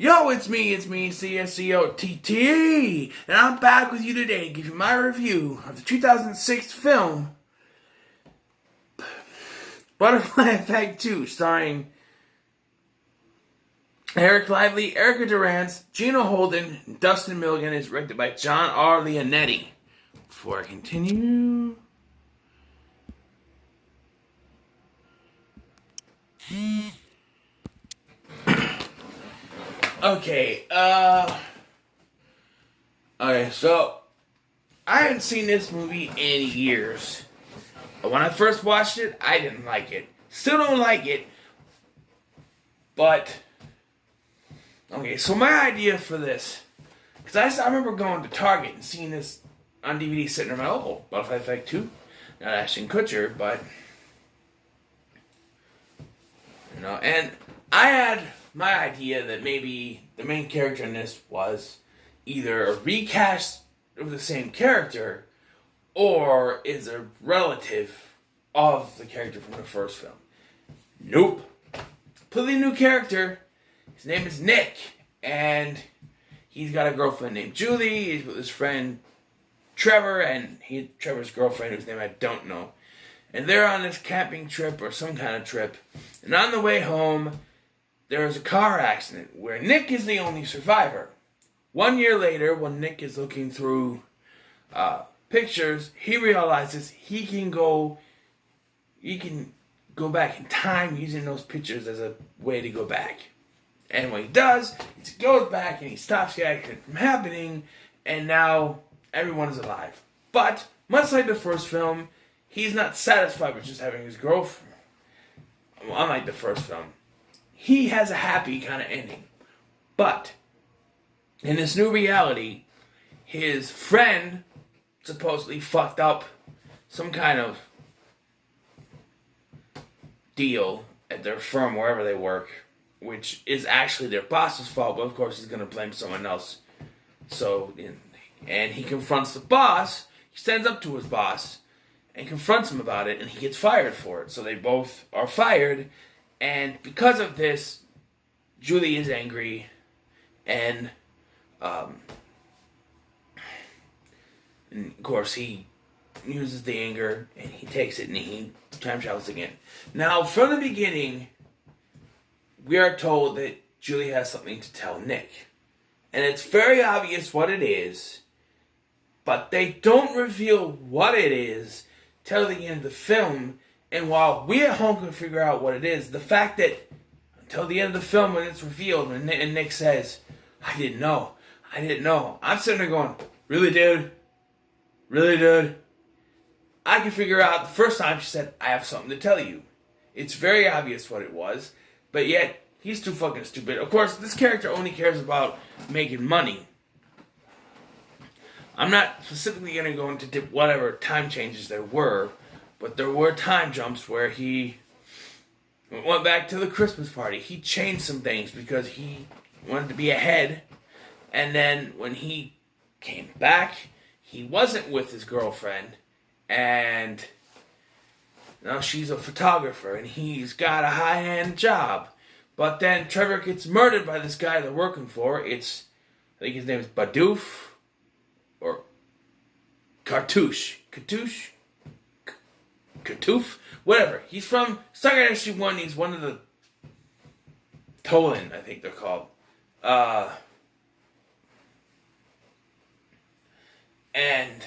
Yo, it's me, CSCOTT, and I'm back with you today to give you my review of the 2006 film Butterfly Effect 2, starring Eric Lively, Erica Durance, Gina Holden, and Dustin Milligan. Is directed by John R. Leonetti. Before I continue... Okay, so I haven't seen this movie in years. When I first watched it, I didn't like it. Still don't like it. But, okay, so my idea for this, because I remember going to Target and seeing this on DVD sitting in my Butterfly Effect 2. Not Ashton Kutcher, but, and I had my idea that maybe the main character in this was either a recast of the same character or is a relative of the character from the first film. Nope. Completely new character. His name is Nick, and he's got a girlfriend named Julie. He's with his friend Trevor, and Trevor's girlfriend, whose name I don't know. And they're on this camping trip or some kind of trip. And on the way home, there is a car accident where Nick is the only survivor. 1 year later, when Nick is looking through pictures, he realizes he can go back in time using those pictures as a way to go back. And when he does, he goes back and he stops the accident from happening, and now everyone is alive. But, much like the first film, he's not satisfied with just having his girlfriend. Unlike the first film. He has a happy kind of ending. But, in this new reality, his friend supposedly fucked up some kind of deal at their firm, wherever they work, which is actually their boss's fault, but of course he's going to blame someone else. And he confronts the boss, he stands up to his boss, and confronts him about it, and he gets fired for it. So they both are fired, and because of this, Julie is angry, and of course he uses the anger, and he takes it, and he time travels again. Now, from the beginning, we are told that Julie has something to tell Nick. And it's very obvious what it is, but they don't reveal what it is till the end of the film. And while we at home can figure out what it is, the fact that until the end of the film when it's revealed and Nick says, I didn't know. I'm sitting there going, really, dude? Really, dude? I can figure out the first time she said, I have something to tell you. It's very obvious what it was, but yet he's too fucking stupid. Of course, this character only cares about making money. I'm not specifically going to go into whatever time changes there were, but there were time jumps where he went back to the Christmas party. He changed some things because he wanted to be ahead. And then when he came back, he wasn't with his girlfriend. And now she's a photographer and he's got a high-end job. But then Trevor gets murdered by this guy they're working for. I think his name is Badoof or Cartouche. Katoof? Whatever. He's from Stargate SG-1. He's one of the Tolan, I think they're called. And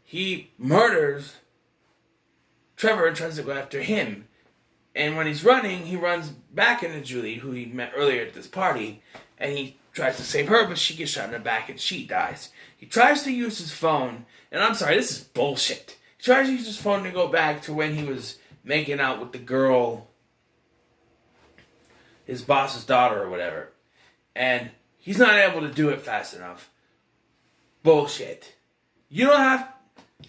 he murders Trevor and tries to go after him. And when he's running, he runs back into Julie, who he met earlier at this party, and he tries to save her, but she gets shot in the back and she dies. He tries to use his phone, and I'm sorry, this is bullshit. He tries to use his phone to go back to when he was making out with the girl, his boss's daughter or whatever. And he's not able to do it fast enough. Bullshit. You don't have...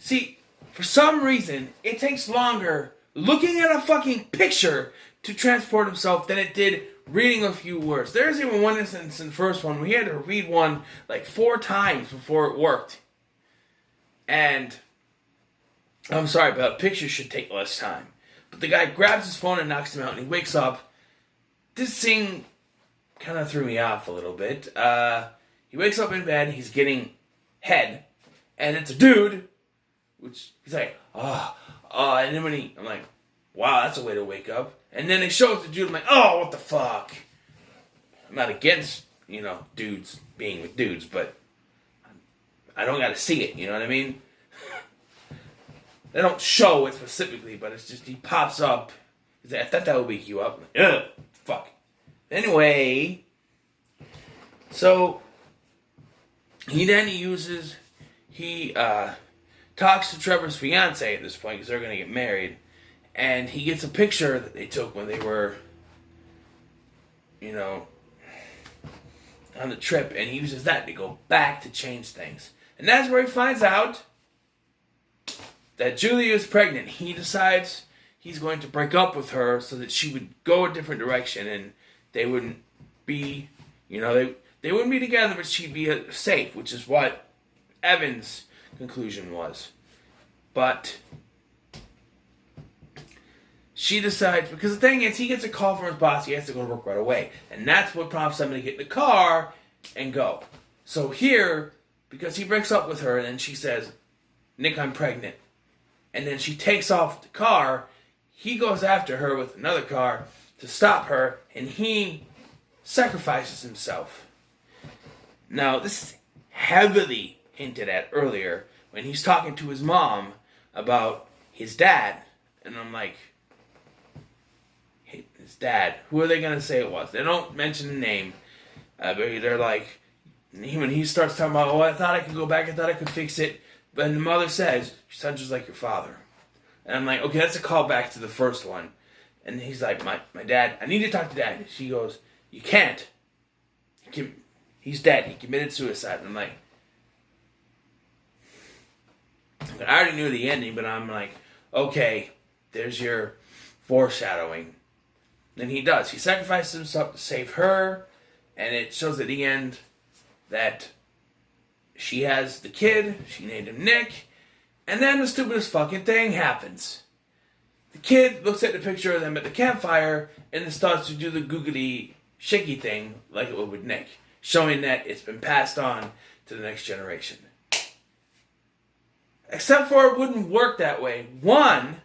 See, for some reason, it takes longer looking at a fucking picture to transport himself than it did reading a few words. There's even one instance in the first one where he had to read one like 4 times before it worked. And I'm sorry, but a picture should take less time. But the guy grabs his phone and knocks him out, and he wakes up. This scene kind of threw me off a little bit. He wakes up in bed, he's getting head, and it's a dude, which he's like, and then I'm like, wow, that's a way to wake up. And then they show it to dude, I'm like, oh, what the fuck? I'm not against, dudes being with dudes, but I don't gotta see it, you know what I mean? They don't show it specifically, but it's just he pops up. He's like, I thought that would wake you up. I'm like, ugh, fuck. Anyway, so he talks to Trevor's fiance at this point because they're gonna get married, and he gets a picture that they took when they were, on the trip, and he uses that to go back to change things. And that's where he finds out that Julie is pregnant. He decides he's going to break up with her so that she would go a different direction and they wouldn't be, they wouldn't be together, but she'd be safe, which is what Evan's conclusion was. But she decides, because the thing is, he gets a call from his boss, he has to go to work right away. And that's what prompts him to get in the car and go. So here, because he breaks up with her, and then she says, Nick, I'm pregnant. And then she takes off the car, he goes after her with another car to stop her, and he sacrifices himself. Now, this is heavily hinted at earlier when he's talking to his mom about his dad. And I'm like, hey, his dad, who are they going to say it was? They don't mention the name. But they're like, when he starts talking about, I thought I could go back, I thought I could fix it. But the mother says, your son's just like your father. And I'm like, okay, that's a callback to the first one. And he's like, my dad, I need to talk to dad. She goes, you can't. He's dead. He committed suicide. And I'm like, I already knew the ending, but I'm like, okay, there's your foreshadowing. And he does. He sacrifices himself to save her. And it shows at the end that she has the kid. She named him Nick. And then the stupidest fucking thing happens. The kid looks at the picture of them at the campfire and then starts to do the googly shaky thing like it would with Nick, showing that it's been passed on to the next generation. Except for it wouldn't work that way. One,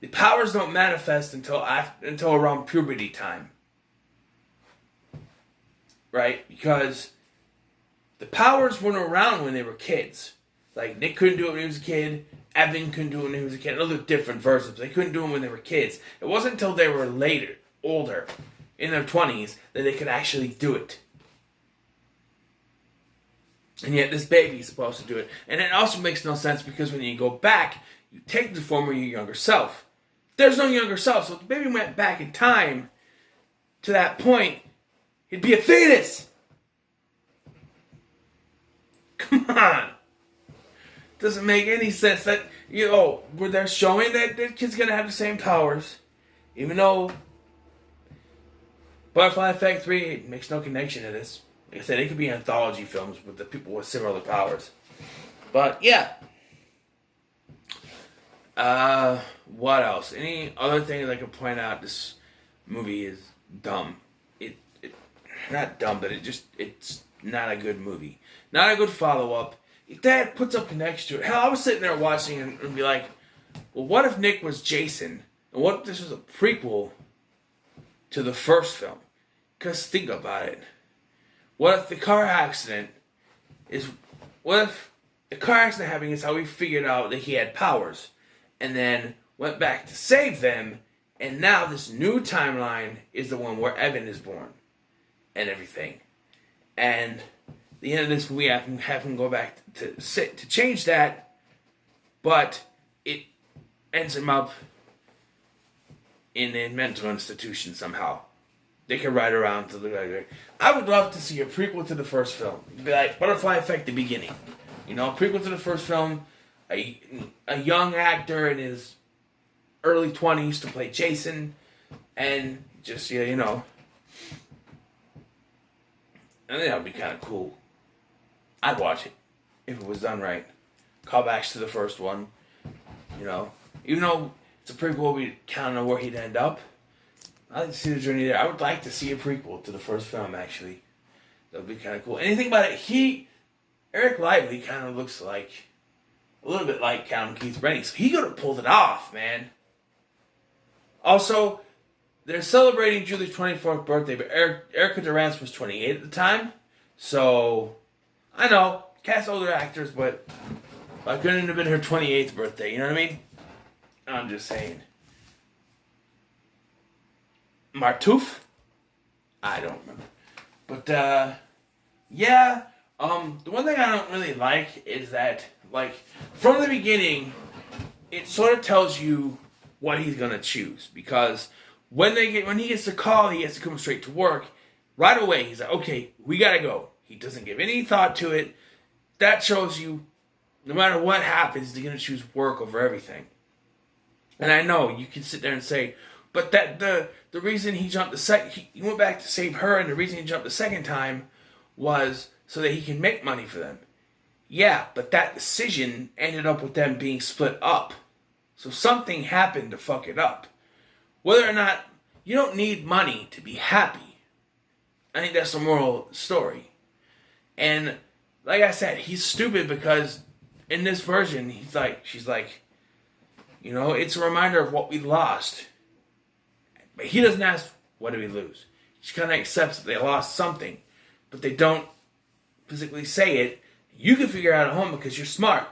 the powers don't manifest until around puberty time. Right? Because the powers weren't around when they were kids. Like, Nick couldn't do it when he was a kid. Evan couldn't do it when he was a kid. Those are different versions. They couldn't do it when they were kids. It wasn't until they were older, in their 20s, that they could actually do it. And yet this baby is supposed to do it. And it also makes no sense because when you go back, you take the form of your younger self. There's no younger self. So if the baby went back in time to that point, it'd be a fetus. Come on. Doesn't make any sense that, where they're showing that the kid's going to have the same powers. Even though Butterfly Effect 3 makes no connection to this. Like I said, it could be anthology films with the people with similar powers. But, yeah. What else? Any other things I could point out? This movie is dumb. It not dumb, but it's not a good movie. Not a good follow-up. If that puts up next to it. Hell, I was sitting there watching and be like, well, what if Nick was Jason? And what if this was a prequel to the first film? Because think about it. What if the car accident happening is how he figured out that he had powers, and then went back to save them, and now this new timeline is the one where Evan is born, and everything. And the end of this movie, I can have him go back to change that, but it ends him up in a mental institution somehow. They can ride around to look like that. I would love to see a prequel to the first film. It'd be like Butterfly Effect, the beginning. Prequel to the first film, a young actor in his early 20s to play Jason, and just, I think that would be kind of cool. I'd watch it if it was done right. Callbacks to the first one, even though it's a prequel, we kind of know where he'd end up. I like to see the journey there. I would like to see a prequel to the first film, actually. That would be kind of cool. Anything about it, Eric Lively kind of looks like, a little bit like Callum Keith Rennie, so he could have pulled it off, man. Also, they're celebrating Julie's 24th birthday, but Erica Durance was 28 at the time, so, I know, cast older actors, but I couldn't have been her 28th birthday, you know what I mean? I'm just saying. Martouf? I don't remember. But, yeah, the one thing I don't really like is that, like, from the beginning, it sort of tells you what he's gonna choose. Because when he gets the call, he has to come straight to work. Right away, he's like, okay, we gotta go. He doesn't give any thought to it. That shows you, no matter what happens, they're gonna choose work over everything. And I know, you can sit there and say, but that the reason he jumped he went back to save her, and the reason he jumped the second time was so that he can make money for them. Yeah, but that decision ended up with them being split up. So something happened to fuck it up. Whether or not, you don't need money to be happy. I think that's the moral story. And like I said, he's stupid because in this version, she's like, you know, it's a reminder of what we lost. But he doesn't ask, what did we lose? He just kind of accepts that they lost something. But they don't physically say it. You can figure it out at home because you're smart.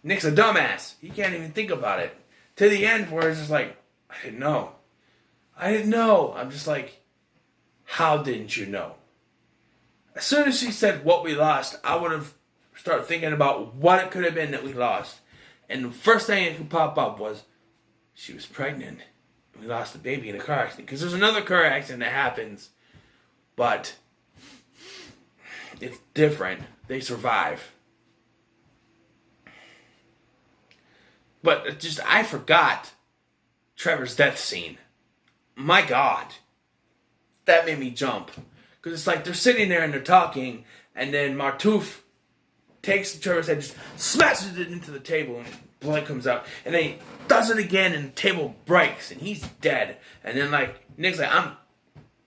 Nick's a dumbass. He can't even think about it. To the end where it's just like, I didn't know. I'm just like, how didn't you know? As soon as she said what we lost, I would have started thinking about what it could have been that we lost. And the first thing that could pop up was, she was pregnant. We lost the baby in a car accident. Because there's another car accident that happens, but it's different. They survive. But I forgot Trevor's death scene. My God. That made me jump. Because it's like they're sitting there and they're talking, and then Martouf takes Trevor's head, just smashes it into the table, and blood comes out. And then he does it again, and the table breaks, and he's dead. And then, like, Nick's like,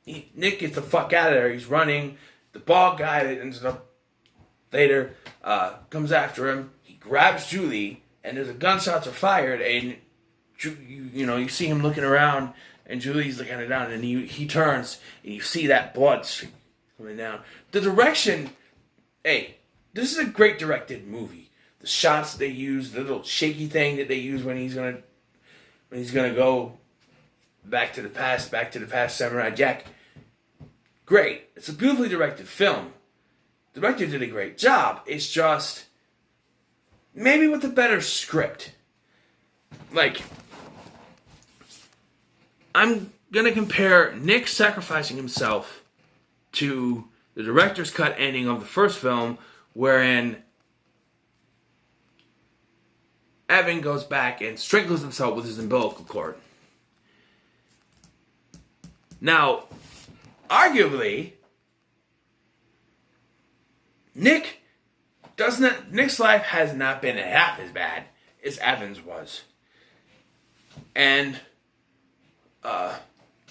Nick gets the fuck out of there. He's running. The bald guy that ends up later comes after him. He grabs Julie, and there's gunshots are fired, and you see him looking around, and Julie's looking at it down, and he turns, and you see that blood streak coming down. The direction, hey, this is a great directed movie. The shots they use, the little shaky thing that they use when he's gonna go back to the past, Samurai Jack. Great. It's a beautifully directed film. The director did a great job. It's just maybe with a better script. Like, I'm gonna compare Nick sacrificing himself to the director's cut ending of the first film, wherein Evan goes back and strangles himself with his umbilical cord. Now, arguably, Nick's life has not been half as bad as Evan's was. And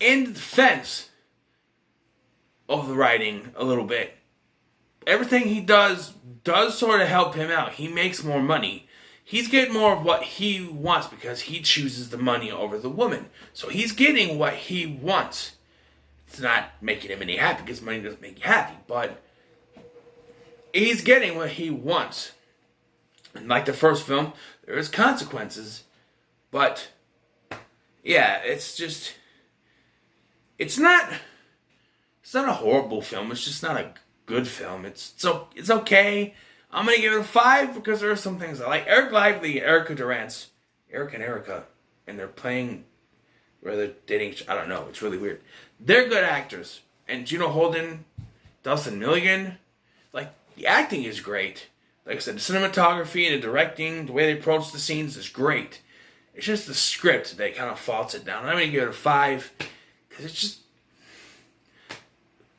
in defense of the writing a little bit, everything he does sort of help him out. He makes more money. He's getting more of what he wants because he chooses the money over the woman. So he's getting what he wants. It's not making him any happy because money doesn't make you happy, but he's getting what he wants. And like the first film, there is consequences, but yeah, it's not a horrible film. It's just not a good film. It's okay. I'm gonna give it a 5 because there are some things I like. Eric Lively, Erica Durance, Eric and Erica, and they're playing, or they're dating. I don't know. It's really weird. They're good actors, and Gino Holden, Dustin Milligan, like the acting is great. Like I said, the cinematography and the directing, the way they approach the scenes is great. It's just the script that kind of faults it down. And I'm gonna give it a 5 because it's just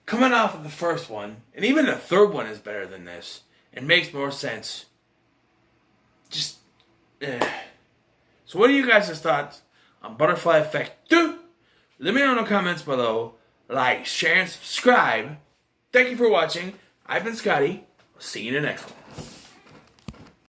coming off of the first one, and even the third one is better than this. It makes more sense. So what are you guys' thoughts on Butterfly Effect 2? Let me know in the comments below. Like, share, and subscribe. Thank you for watching. I've been Scotty. I'll see you in the next one.